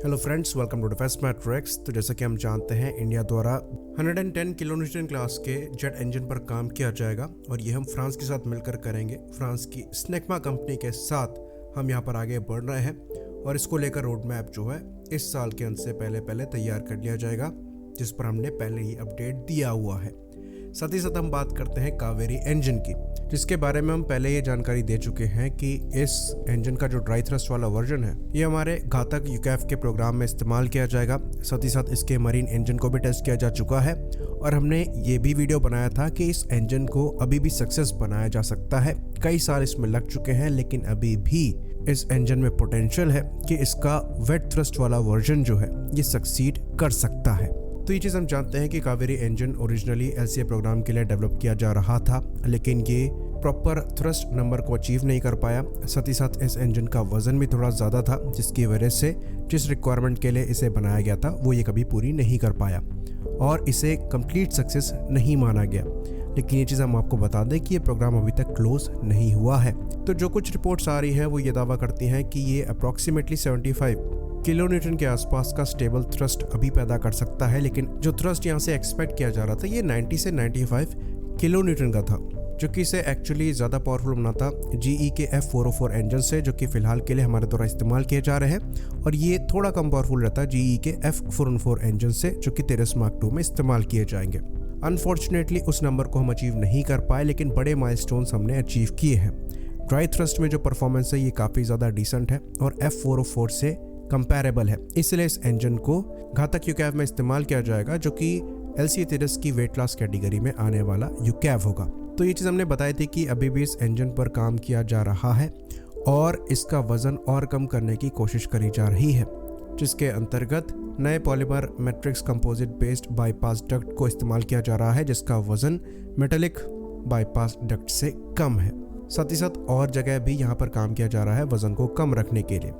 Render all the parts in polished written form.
Hello friends, welcome to defence matrix. तो जैसा कि हम जानते हैं, इंडिया द्वारा 110 किलोन्यूटन क्लास के जेट इंजन पर काम किया जाएगा और ये हम फ्रांस के साथ मिलकर करेंगे। फ्रांस की स्नेकमा कंपनी के साथ हम यहाँ पर आगे बढ़ रहे हैं और इसको लेकर रोड मैप जो है इस साल के अंत से पहले तैयार कर लिया जाएगा, जिस पर हमने पहले ही अपडेट दिया हुआ है। साथ ही साथ हम बात करते हैं कावेरी इंजन की, जिसके बारे में हम पहले ये जानकारी दे चुके हैं कि इस इंजन का जो ड्राई थ्रस्ट वाला वर्जन है ये हमारे घातक यूकैफ के प्रोग्राम में इस्तेमाल किया जाएगा। साथ ही साथ इसके मरीन इंजन को भी टेस्ट किया जा चुका है और हमने ये भी वीडियो बनाया था कि इस इंजन को अभी भी सक्सेस बनाया जा सकता है। कई साल इसमें लग चुके हैं, लेकिन अभी भी इस इंजन में पोटेंशियल है कि इसका वेट थ्रस्ट वाला वर्जन जो है ये सक्सीड कर सकता है। तो ये चीज़ हम जानते हैं कि Kaveri engine originally LCA programme के लिए डेवलप किया जा रहा था, लेकिन ये प्रॉपर थ्रस्ट नंबर को अचीव नहीं कर पाया। साथ ही साथ इस इंजन का वजन भी थोड़ा ज़्यादा था, जिसकी वजह से जिस रिक्वायरमेंट के लिए इसे बनाया गया था वो ये कभी पूरी नहीं कर पाया और इसे कंप्लीट सक्सेस नहीं माना गया। लेकिन ये चीज़ हम आपको बता दें कि ये प्रोग्राम अभी तक क्लोज नहीं हुआ है। तो जो कुछ रिपोर्ट्स आ रही हैं वो ये दावा करती हैं कि ये अप्रॉक्सीमेटली 75 किलोन्यूटन के आसपास का स्टेबल थ्रस्ट अभी पैदा कर सकता है, लेकिन जो थ्रस्ट यहाँ से एक्सपेक्ट किया जा रहा था ये 90 से 95 किलोन्यूटन का था, जो कि इसे एक्चुअली ज़्यादा पावरफुल बनाता GE के F404 इंजन से, जो कि फ़िलहाल के लिए हमारे द्वारा इस्तेमाल किए जा रहे हैं, और ये थोड़ा कम पावरफुल रहता है GE के F414 इंजन से, जो कि तेरस मार्क 2 में इस्तेमाल किए जाएंगे। अनफॉर्चुनेटली उस नंबर को हम अचीव नहीं कर पाए, लेकिन बड़े माइलस्टोन्स हमने अचीव किए हैं। ड्राई थ्रस्ट में जो परफॉर्मेंस है ये काफ़ी ज़्यादा डिसेंट है और F404 से कंपैरेबल है, इसलिए इस इंजन को घातक यूकैफ में इस्तेमाल किया जाएगा, जो कि LCA तेरस की वेट क्लास कैटेगरी में आने वाला यूकैफ होगा। तो ये चीज़ हमने बताई थी कि अभी भी इस इंजन पर काम किया जा रहा है और इसका वजन और कम करने की कोशिश करी जा रही है, जिसके अंतर्गत नए polymer matrix composite based bypass duct को इस्तेमाल किया जा रहा है, जिसका वजन मेटेलिक बाईपास डक्ट से कम है। साथ ही साथ और जगह भी यहाँ पर काम किया जा रहा है वजन को कम रखने के लिए।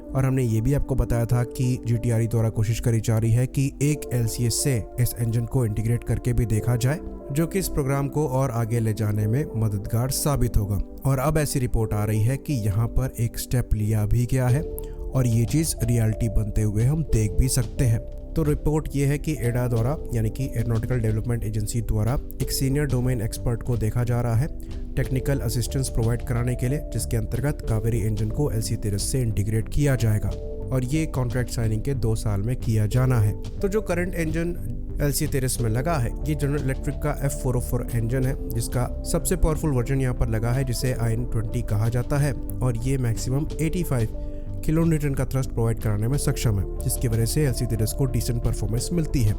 और हमने ये भी आपको बताया था कि GTRE द्वारा कोशिश करी जा रही है कि एक LCA से इस इंजन को इंटीग्रेट करके भी देखा जाए, जो कि इस प्रोग्राम को और आगे ले जाने में मददगार साबित होगा। और अब ऐसी रिपोर्ट आ रही है कि यहाँ पर एक स्टेप लिया भी गया है और ये चीज़ रियलिटी बनते हुए हम देख भी सकते हैं। तो रिपोर्ट ये है कि एडा द्वारा, यानी कि एरोनॉटिकल डेवलपमेंट एजेंसी द्वारा, एक सीनियर डोमेन एक्सपर्ट को देखा जा रहा है टेक्निकल असिस्टेंस प्रोवाइड कराने के लिए, जिसके अंतर्गत कावेरी इंजन को LCA तेरस से इंटीग्रेट किया जाएगा और ये कॉन्ट्रैक्ट साइनिंग के 2 साल में किया जाना है। तो जो करंट इंजन LCA तेरस में लगा है ये जनरल इलेक्ट्रिक का F404 इंजन है, जिसका सबसे पावरफुल वर्जन यहाँ पर लगा है, जिसे IN20 कहा जाता है, और ये मैक्सिमम 85 किलोन्यूटन का थ्रस्ट प्रोवाइड कराने में सक्षम है, जिसकी वजह से LCA तेरस को डिसेंट परफॉर्मेंस मिलती है।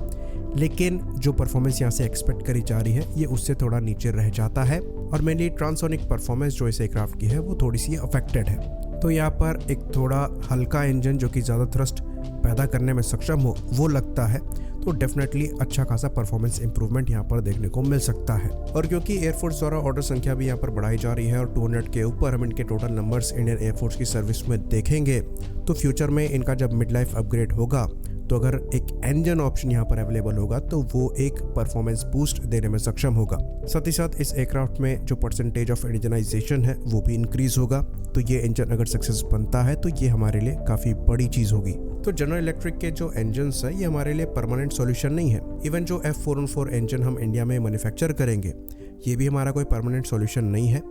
लेकिन जो परफॉर्मेंस यहाँ से एक्सपेक्ट करी जा रही है ये उससे थोड़ा नीचे रह जाता है और मेनली ट्रांसोनिक परफॉर्मेंस जो इस एयरक्राफ्ट की है वो थोड़ी सी अफेक्टेड है। तो यहाँ पर एक थोड़ा हल्का इंजन जो कि ज़्यादा थ्रस्ट पैदा करने में सक्षम हो वो लगता है, तो डेफिनेटली अच्छा खासा परफॉर्मेंस इंप्रूवमेंट यहाँ पर देखने को मिल सकता है। और क्योंकि एयरफोर्स द्वारा ऑर्डर संख्या भी यहाँ पर बढ़ाई जा रही है और 200 के ऊपर हम इनके टोटल नंबर्स इंडियन एयरफोर्स की सर्विस में देखेंगे, तो फ्यूचर में इनका जब मिड लाइफ अपग्रेड होगा तो अगर एक इंजन ऑप्शन यहाँ पर अवेलेबल होगा तो वो एक परफॉर्मेंस बूस्ट देने में सक्षम होगा। साथ ही साथ इस एयरक्राफ्ट में जो परसेंटेज ऑफ इंडिजनाइजेशन है वो भी इंक्रीज होगा। तो ये इंजन अगर सक्सेस बनता है तो ये हमारे लिए काफ़ी बड़ी चीज़ होगी। तो जनरल इलेक्ट्रिक के जो इंजन्स है ये हमारे लिए परमानेंट सॉल्यूशन नहीं है। इवन जो F414 इंजन हम इंडिया में मैन्युफैक्चर करेंगे ये भी हमारा कोई परमानेंट सॉल्यूशन नहीं है।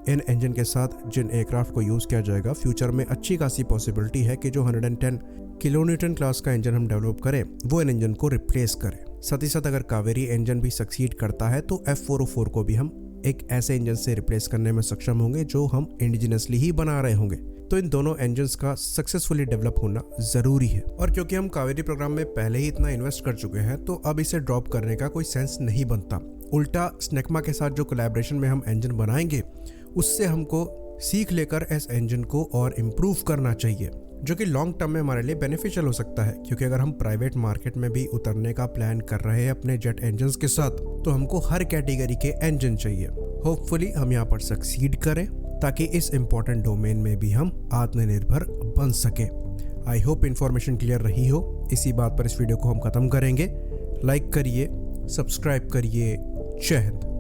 इन इंजन के साथ जिन एयरक्राफ्ट को यूज़ किया जाएगा फ्यूचर में अच्छी खासी पॉसिबिलिटी है कि जो 110 किलोन्यूटन क्लास का इंजन हम डेवलप करें वो इन इंजन को रिप्लेस करें। साथ ही साथ अगर कावेरी इंजन भी सक्सीड करता है तो F404 को भी हम एक ऐसे इंजन से रिप्लेस करने में सक्षम होंगे जो हम इंडिजिनसली ही बना रहे होंगे। तो इन दोनों इंजन्स का सक्सेसफुली डेवलप होना ज़रूरी है। और क्योंकि हम कावेरी प्रोग्राम में पहले ही इतना इन्वेस्ट कर चुके हैं तो अब इसे ड्रॉप करने का कोई सेंस नहीं बनता। उल्टा स्नेकमा के साथ जो कोलैबोरेशन में हम इंजन बनाएंगे उससे हमको सीख लेकर इस इंजन को और इम्प्रूव करना चाहिए, जो कि लॉन्ग टर्म में हमारे लिए बेनिफिशियल हो सकता है। क्योंकि अगर हम प्राइवेट मार्केट में भी उतरने का प्लान कर रहे हैं अपने जेट इंजन्स के साथ तो हमको हर कैटेगरी के इंजन चाहिए। होपफुली हम यहाँ पर सक्सीड करें ताकि इस इम्पोर्टेंट डोमेन में भी हम आत्मनिर्भर बन सके। आई होप इन्फॉर्मेशन क्लियर रही हो। इसी बात पर इस वीडियो को हम खत्म करेंगे। लाइक करिए, सब्सक्राइब करिए। जय हिंद।